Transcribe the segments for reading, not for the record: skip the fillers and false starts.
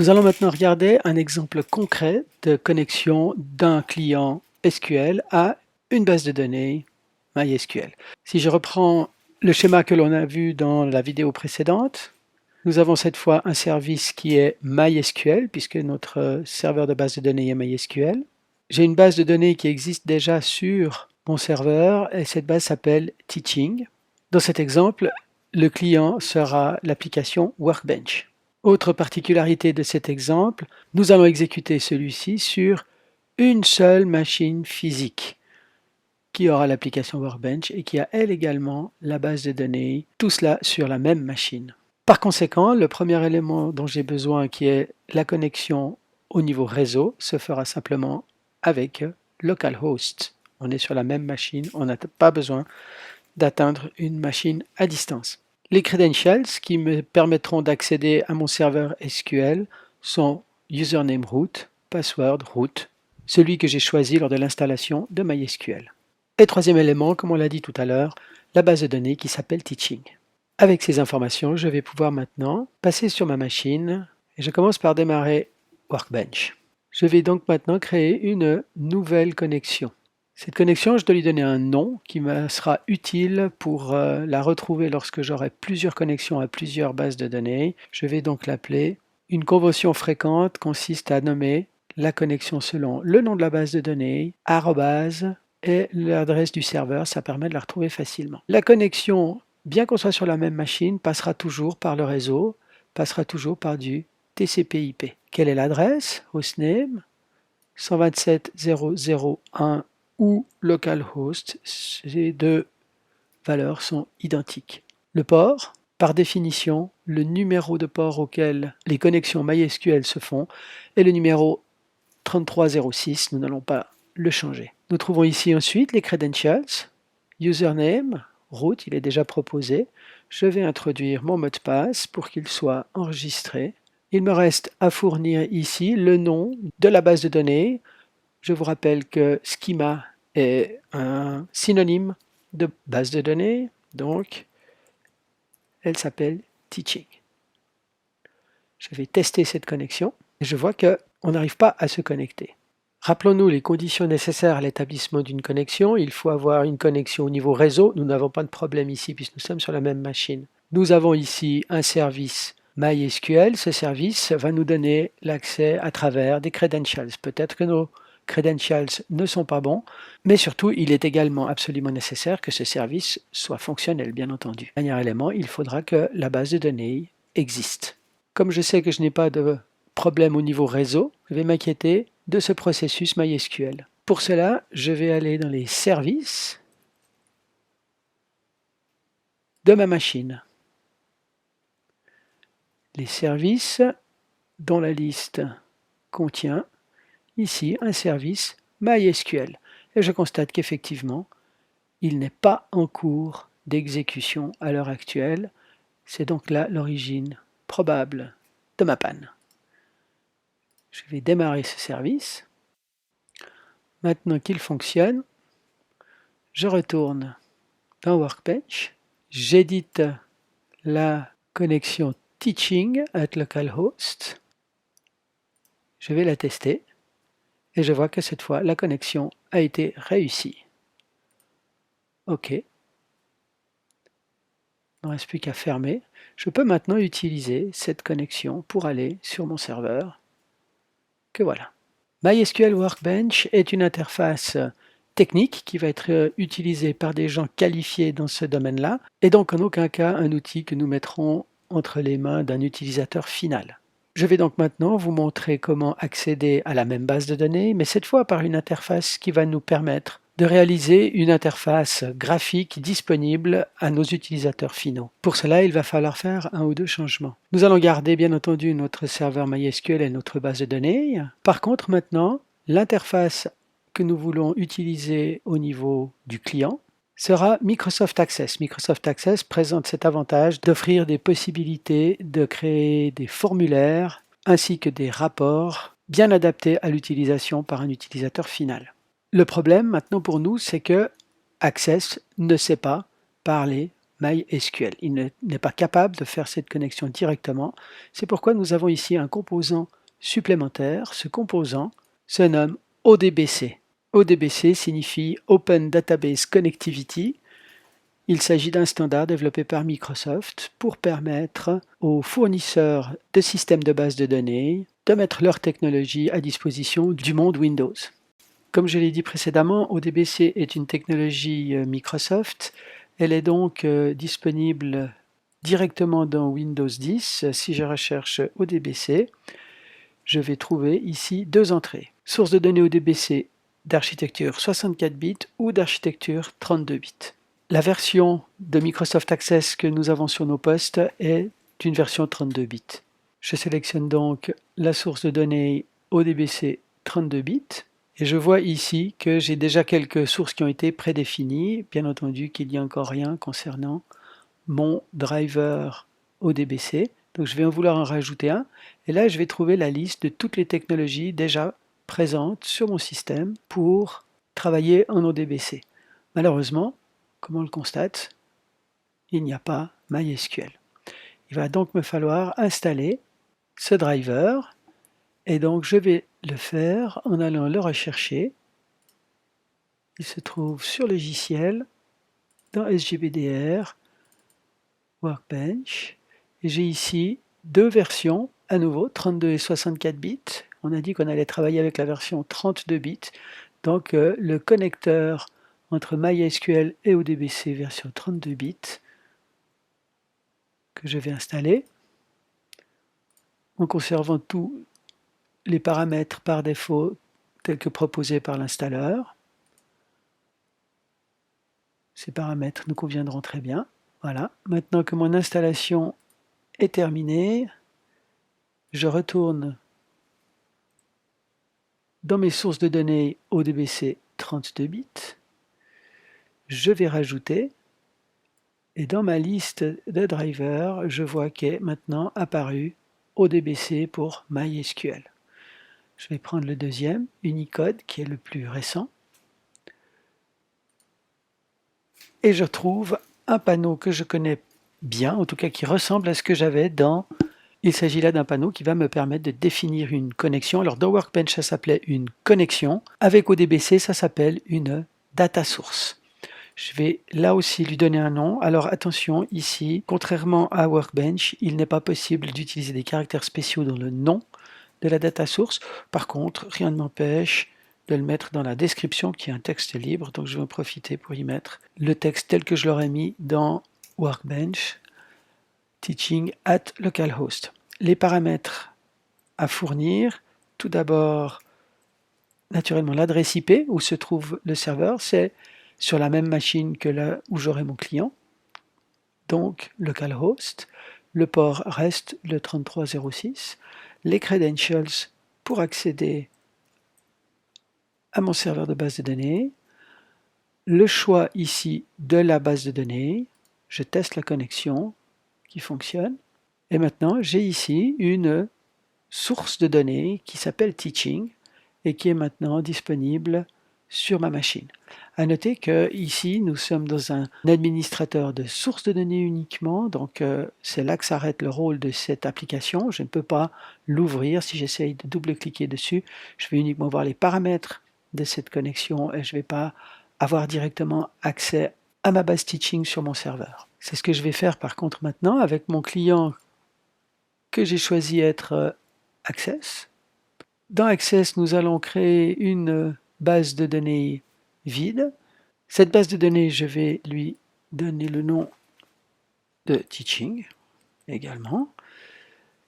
Nous allons maintenant regarder un exemple concret de connexion d'un client SQL à une base de données MySQL. Si je reprends le schéma que l'on a vu dans la vidéo précédente, nous avons cette fois un service qui est MySQL, puisque notre serveur de base de données est MySQL. J'ai une base de données qui existe déjà sur mon serveur et cette base s'appelle Teaching. Dans cet exemple, le client sera l'application Workbench. Autre particularité de cet exemple, nous allons exécuter celui-ci sur une seule machine physique qui aura l'application Workbench et qui a elle également la base de données, tout cela sur la même machine. Par conséquent, le premier élément dont j'ai besoin, qui est la connexion au niveau réseau, se fera simplement avec localhost. On est sur la même machine, on n'a pas besoin d'atteindre une machine à distance. Les credentials qui me permettront d'accéder à mon serveur SQL sont username root, password root, celui que j'ai choisi lors de l'installation de MySQL. Et troisième élément, comme on l'a dit tout à l'heure, la base de données qui s'appelle Teaching. Avec ces informations, je vais pouvoir maintenant passer sur ma machine et je commence par démarrer Workbench. Je vais donc maintenant créer une nouvelle connexion. Cette connexion, je dois lui donner un nom qui me sera utile pour la retrouver lorsque j'aurai plusieurs connexions à plusieurs bases de données. Je vais donc l'appeler. Une convention fréquente consiste à nommer la connexion selon le nom de la base de données, arrobase, et l'adresse du serveur, ça permet de la retrouver facilement. La connexion, bien qu'on soit sur la même machine, passera toujours par le réseau, passera toujours par du TCP/IP. Quelle est l'adresse? Hostname 127.0.0.1 ou localhost, ces deux valeurs sont identiques. Le port, par définition, le numéro de port auquel les connexions MySQL se font est le numéro 3306, nous n'allons pas le changer. Nous trouvons ici ensuite les credentials, username, root, il est déjà proposé. Je vais introduire mon mot de passe pour qu'il soit enregistré. Il me reste à fournir ici le nom de la base de données. Je vous rappelle que schema est un synonyme de base de données, donc elle s'appelle Teaching. Je vais tester cette connexion et je vois qu'on n'arrive pas à se connecter. Rappelons-nous les conditions nécessaires à l'établissement d'une connexion. Il faut avoir une connexion au niveau réseau. Nous n'avons pas de problème ici puisque nous sommes sur la même machine. Nous avons ici un service MySQL. Ce service va nous donner l'accès à travers des credentials. Peut-être que nos credentials ne sont pas bons, mais surtout, il est également absolument nécessaire que ce service soit fonctionnel, bien entendu. Dernier élément, il faudra que la base de données existe. Comme je sais que je n'ai pas de problème au niveau réseau, je vais m'inquiéter de ce processus MySQL. Pour cela, je vais aller dans les services de ma machine. Les services dont la liste contient ici un service MySQL. Et je constate qu'effectivement, il n'est pas en cours d'exécution à l'heure actuelle. C'est donc là l'origine probable de ma panne. Je vais démarrer ce service. Maintenant qu'il fonctionne, je retourne dans Workbench. J'édite la connexion Teaching at localhost. Je vais la tester et je vois que cette fois la connexion a été réussie. OK. Il ne reste plus qu'à fermer. Je peux maintenant utiliser cette connexion pour aller sur mon serveur. Que voilà. MySQL Workbench est une interface technique qui va être utilisée par des gens qualifiés dans ce domaine-là, et donc en aucun cas un outil que nous mettrons entre les mains d'un utilisateur final. Je vais donc maintenant vous montrer comment accéder à la même base de données, mais cette fois par une interface qui va nous permettre de réaliser une interface graphique disponible à nos utilisateurs finaux. Pour cela, il va falloir faire un ou deux changements. Nous allons garder bien entendu notre serveur MySQL et notre base de données. Par contre, maintenant, l'interface que nous voulons utiliser au niveau du client sera Microsoft Access. Microsoft Access présente cet avantage d'offrir des possibilités de créer des formulaires ainsi que des rapports bien adaptés à l'utilisation par un utilisateur final. Le problème maintenant pour nous, c'est que Access ne sait pas parler MySQL. Il n'est pas capable de faire cette connexion directement. C'est pourquoi nous avons ici un composant supplémentaire. Ce composant se nomme ODBC. ODBC signifie Open Database Connectivity. Il s'agit d'un standard développé par Microsoft pour permettre aux fournisseurs de systèmes de base de données de mettre leur technologie à disposition du monde Windows. Comme je l'ai dit précédemment, ODBC est une technologie Microsoft. Elle est donc disponible directement dans Windows 10. Si je recherche ODBC, je vais trouver ici deux entrées. Source de données ODBC d'architecture 64 bits ou d'architecture 32 bits. La version de Microsoft Access que nous avons sur nos postes est une version 32 bits. Je sélectionne donc la source de données ODBC 32 bits et je vois ici que j'ai déjà quelques sources qui ont été prédéfinies. Bien entendu qu'il n'y a encore rien concernant mon driver ODBC. Donc je vais en vouloir en rajouter un et là je vais trouver la liste de toutes les technologies déjà présentes sur mon système pour travailler en ODBC. Malheureusement, comme on le constate, il n'y a pas MySQL. Il va donc me falloir installer ce driver et donc je vais le faire en allant le rechercher. Il se trouve sur logiciel, dans SGBDR, Workbench, et j'ai ici deux versions, à nouveau 32 et 64 bits. On a dit qu'on allait travailler avec la version 32 bits, donc le connecteur entre MySQL et ODBC version 32 bits que je vais installer en conservant tous les paramètres par défaut tels que proposés par l'installeur. Ces paramètres nous conviendront très bien. Voilà. Maintenant que mon installation est terminée, je retourne dans mes sources de données ODBC 32 bits. Je vais rajouter et dans ma liste de drivers, je vois qu'est maintenant apparu ODBC pour MySQL. Je vais prendre le deuxième, Unicode, qui est le plus récent. Et je trouve un panneau que je connais bien, en tout cas qui ressemble à ce que j'avais dans... Il s'agit là d'un panneau qui va me permettre de définir une connexion. Alors dans Workbench, ça s'appelait une connexion. Avec ODBC, ça s'appelle une data source. Je vais là aussi lui donner un nom. Alors attention, ici, contrairement à Workbench, il n'est pas possible d'utiliser des caractères spéciaux dans le nom de la data source. Par contre, rien ne m'empêche de le mettre dans la description qui est un texte libre. Donc je vais en profiter pour y mettre le texte tel que je l'aurais mis dans Workbench, teaching at localhost. Les paramètres à fournir, tout d'abord, naturellement, l'adresse IP où se trouve le serveur, c'est sur la même machine que là où j'aurai mon client, donc localhost. Le port reste le 3306. Les credentials pour accéder à mon serveur de base de données. Le choix ici de la base de données. Je teste la connexion qui fonctionne. Et maintenant, j'ai ici une source de données qui s'appelle Teaching et qui est maintenant disponible sur ma machine. À noter que ici nous sommes dans un administrateur de sources de données uniquement, donc c'est là que s'arrête le rôle de cette application. Je ne peux pas l'ouvrir. Si j'essaye de double-cliquer dessus, je vais uniquement voir les paramètres de cette connexion et je ne vais pas avoir directement accès à ma base Teaching sur mon serveur. C'est ce que je vais faire par contre maintenant avec mon client que j'ai choisi être Access. Dans Access, nous allons créer une base de données vide. Cette base de données, je vais lui donner le nom de Teaching également.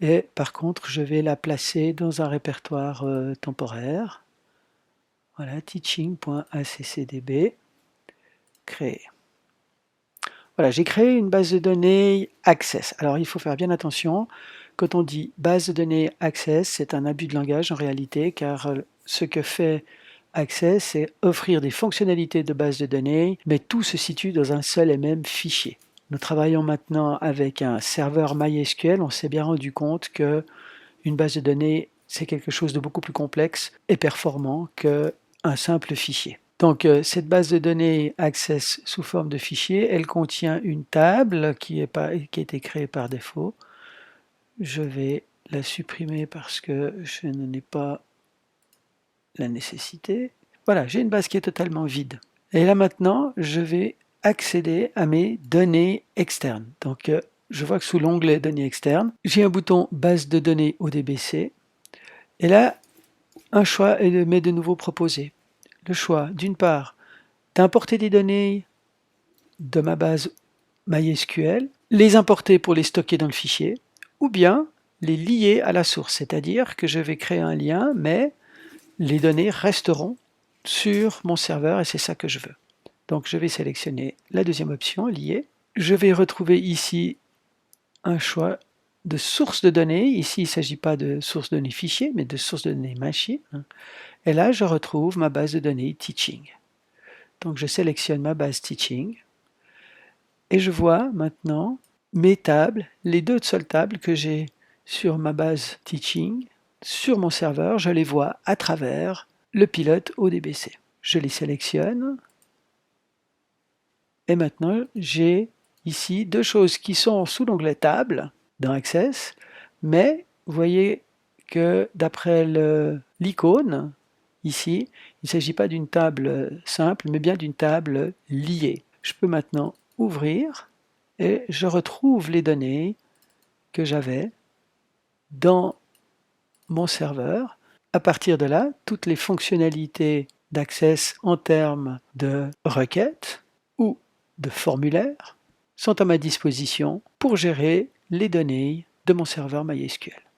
Et par contre, je vais la placer dans un répertoire temporaire. Voilà, teaching.accdb, créer. Voilà, j'ai créé une base de données Access. Alors, il faut faire bien attention. Quand on dit base de données Access, c'est un abus de langage en réalité, car ce que fait Access, c'est offrir des fonctionnalités de base de données, mais tout se situe dans un seul et même fichier. Nous travaillons maintenant avec un serveur MySQL. On s'est bien rendu compte que une base de données, c'est quelque chose de beaucoup plus complexe et performant qu'un simple fichier. Donc, cette base de données Access sous forme de fichier, elle contient une table qui a été créée par défaut. Je vais la supprimer parce que je n'en ai pas la nécessité. Voilà, j'ai une base qui est totalement vide. Et là maintenant, je vais accéder à mes données externes. Donc, je vois que sous l'onglet données externes, j'ai un bouton base de données ODBC. Et là, un choix m'est de nouveau proposé. Le choix, d'une part, d'importer des données de ma base MySQL, les importer pour les stocker dans le fichier, ou bien les lier à la source, c'est-à-dire que je vais créer un lien, mais les données resteront sur mon serveur et c'est ça que je veux. Donc je vais sélectionner la deuxième option, lier. Je vais retrouver ici un choix de source de données. Ici, il ne s'agit pas de source de données fichier, mais de source de données machine. Et là, je retrouve ma base de données teaching. Donc je sélectionne ma base teaching et je vois maintenant mes tables, les deux seules tables que j'ai sur ma base teaching, sur mon serveur, je les vois à travers le pilote ODBC. Je les sélectionne et maintenant j'ai ici deux choses qui sont sous l'onglet table dans Access, mais vous voyez que d'après l'icône, ici, il ne s'agit pas d'une table simple, mais bien d'une table liée. Je peux maintenant ouvrir et je retrouve les données que j'avais dans mon serveur. À partir de là, toutes les fonctionnalités d'Access en termes de requêtes ou de formulaires sont à ma disposition pour gérer les données de mon serveur MySQL.